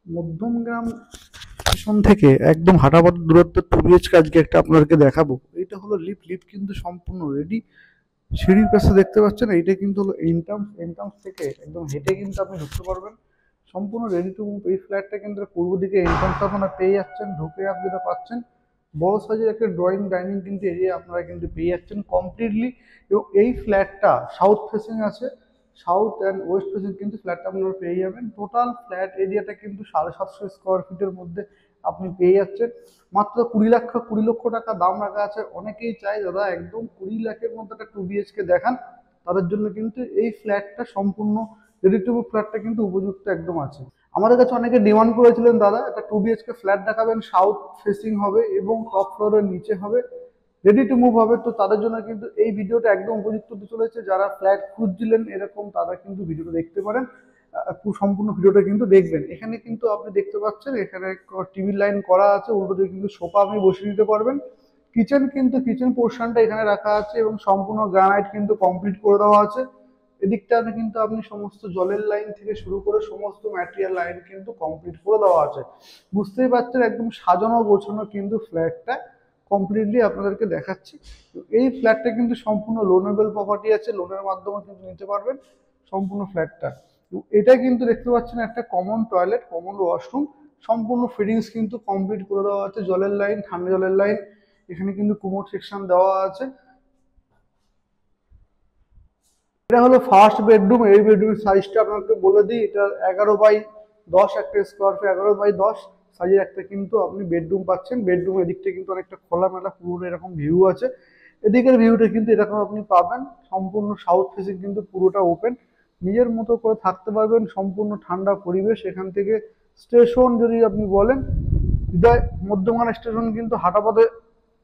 Madhyamgram station থেকে একদম হাঁটাপথ দূরত্ব 2 BHK আজকে একটা আপনাদেরকে দেখাবো। এটা হলো লিফট। লিফট কিন্তু সম্পূর্ণ রেডি। সিঁড়ির পাশে দেখতে পাচ্ছেন, এইটা কিন্তু হলো এন্ট্রান্স। এন্ট্রান্স থেকে একদম হেঁটে কিন্তু আপনি ঢুকতে পারবেন। সম্পূর্ণ রেডি টু মুভ। এই ফ্ল্যাটটা কিন্তু পূর্ব দিকে এন্ট্রান্স আপনারা পেয়ে যাচ্ছেন। ঢুকে আপনি যেটা পাচ্ছেন, বড় সাইজের একটা ড্রয়িং ডাইনিং কিন্তু এরিয়া আপনারা কিন্তু পেয়ে যাচ্ছেন কমপ্লিটলি। এবং এই ফ্ল্যাটটা সাউথ ফেসিং আছে। সাউথ অ্যান্ড ওয়েস্ট ফেসিং কিন্তু ফ্ল্যাটটা আপনারা পেয়ে যাবেন। টোটাল ফ্ল্যাট এরিয়াটা কিন্তু 750 স্কোয়ার ফিটের মধ্যে আপনি পেয়ে যাচ্ছেন। মাত্র 20 লক্ষ টাকা দাম রাখা আছে। অনেকেই চায় দাদা একদম 20 লাখের মধ্যে একটা 2 BHK দেখান, তাদের জন্য কিন্তু এই ফ্ল্যাটটা সম্পূর্ণ রেডি টু মুভ। ফ্ল্যাটটা কিন্তু উপযুক্ত একদম আছে। আমাদের কাছে অনেকে ডিমান্ড করেছিলেন দাদা একটা 2 BHK ফ্ল্যাট দেখাবেন, সাউথ ফেসিং হবে এবং টপ ফ্লোরের নিচে হবে, রেডি টু মুভ হবে। তো তাদের জন্য কিন্তু এই ভিডিওটা একদম উপযুক্ত হতে চলেছে। যারা ফ্ল্যাট খুঁজছিলেন এরকম, তারা কিন্তু ভিডিওটা দেখতে পারেন। সম্পূর্ণ ভিডিওটা কিন্তু দেখবেন। এখানে কিন্তু আপনি দেখতে পাচ্ছেন, এখানে টিভি লাইন করা আছে, উল্টো দিকে কিন্তু সোফা আপনি বসে নিতে পারবেন। কিচেন পোর্শনটা এখানে রাখা আছে এবং সম্পূর্ণ গ্রানাইট কিন্তু কমপ্লিট করে দেওয়া আছে। এদিকটাতে কিন্তু আপনি সমস্ত জলের লাইন থেকে শুরু করে সমস্ত ম্যাটেরিয়াল লাইন কিন্তু কমপ্লিট করে দেওয়া আছে। বুঝতেই পারছেন একদম সাজানো গোছানো কিন্তু ফ্ল্যাটটা কমপ্লিটলি আপনাদেরকে দেখাচ্ছি। তো এই ফ্ল্যাটটা কিন্তু সম্পূর্ণ লোনেবল প্রপার্টি আছে, লোনের মাধ্যমে কিন্তু নিতে পারবেন সম্পূর্ণ ফ্ল্যাটটা। এটা কিন্তু দেখতে পাচ্ছেন একটা কমন টয়লেট, কমন ওয়াশরুম, সম্পূর্ণ ফিটিংস কিন্তু কমপ্লিট করে দেওয়া আছে। জলের লাইন, ঠান্ডা জলের লাইন, এখানে কিন্তু কুমোড সেকশন দেওয়া আছে। এটা হলো ফার্স্ট বেডরুম। এই বেডরুমের সাইজটা আপনাকে বলে দিই, এটা 11x10 একটা স্কোয়ার ফিট, 11x10 সাইজের একটা কিন্তু আপনি বেডরুম পাচ্ছেন। বেডরুম এদিকটা কিন্তু অনেকটা খোলামেলা, পুরো এরকম ভিউ আছে। এদিকের ভিউটা কিন্তু এরকম আপনি পাবেন। সম্পূর্ণ সাউথ ফেসিং কিন্তু পুরোটা ওপেন, নিজের মতো করে থাকতে পারবেন। সম্পূর্ণ ঠান্ডা পরিবেশ। এখান থেকে স্টেশন যদি আপনি বলেন, হৃদয় মধ্যমান স্টেশন কিন্তু হাঁটাপথে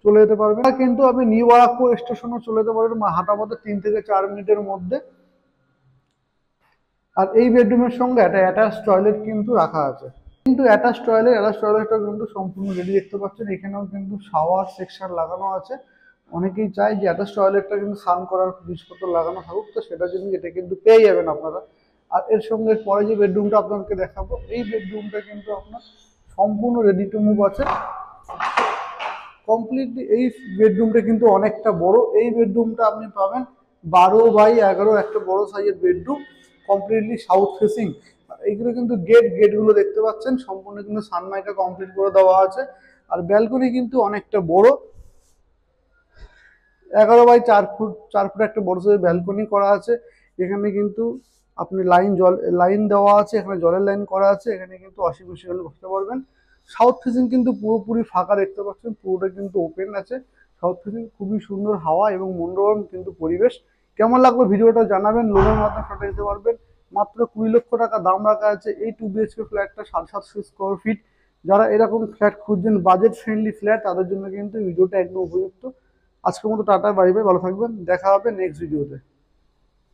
চলে যেতে পারবেন। কিন্তু আপনি নিউ বারাকপুর স্টেশনও চলে যেতে পারবেন হাঁটাপথে 3 থেকে 4 মিনিটের মধ্যে। আর এই বেডরুমের সঙ্গে একটা অ্যাটাচ টয়লেট কিন্তু রাখা আছে। কিন্তু অ্যাটাচ টয়লেটটা কিন্তু সম্পূর্ণ রেডি দেখতে পাচ্ছেন। এখানেও কিন্তু শাওয়ার সেকশন লাগানো আছে। অনেকেই চায় যে অ্যাটাচ টয়লেটটা কিন্তু স্নান করার জিনিসপত্র লাগানো থাকুক, তো সেটার জন্য এটা কিন্তু পেয়ে যাবেন আপনারা। আর এর সঙ্গে পরে যে বেডরুমটা আপনাকে দেখাবো, এই বেডরুমটা কিন্তু আপনার সম্পূর্ণ রেডি টু মুভ আছে কমপ্লিটলি। এই বেডরুমটা কিন্তু অনেকটা বড়। এই বেডরুমটা আপনি পাবেন 12x11 একটা বড় সাইজের বেডরুম, কমপ্লিটলি সাউথ ফেসিং। এইগুলো কিন্তু গেটগুলো দেখতে পাচ্ছেন সম্পূর্ণ কিন্তু সানমাইকা কমপ্লিট করে দেওয়া আছে। আর ব্যালকনি কিন্তু অনেকটা বড়, 11x4 ফুট 4 ফুট একটা বড় সাইজের ব্যালকনি করা আছে। এখানে কিন্তু আপনি লাইন দেওয়া আছে, এখানে জলের লাইন করা আছে। এখানে কিন্তু অসুবিধা হলে বসতে পারবেন। সাউথ ফেসিং কিন্তু পুরোপুরি ফাঁকা দেখতে পাচ্ছেন, পুরোটা কিন্তু ওপেন আছে। সাউথ ফেসিং খুবই সুন্দর হাওয়া এবং মনোরম কিন্তু পরিবেশ। কেমন লাগবে ভিডিওটা জানাবেন। লোনের মাধ্যমে ফ্ল্যাটটা নিতে পারবেন। মাত্র 20 লক্ষ টাকা দাম রাখা আছে এই 2 BHK ফ্ল্যাটটা, 750 স্কোয়ার ফিট। যারা এরকম ফ্ল্যাট খুঁজছেন বাজেট ফ্রেন্ডলি ফ্ল্যাট, তাদের জন্য কিন্তু ভিডিওটা একদম উপযুক্ত। আজকের মতো টাটা, বাই বাই, ভালো থাকবেন। দেখা হবে নেক্সট ভিডিওতে।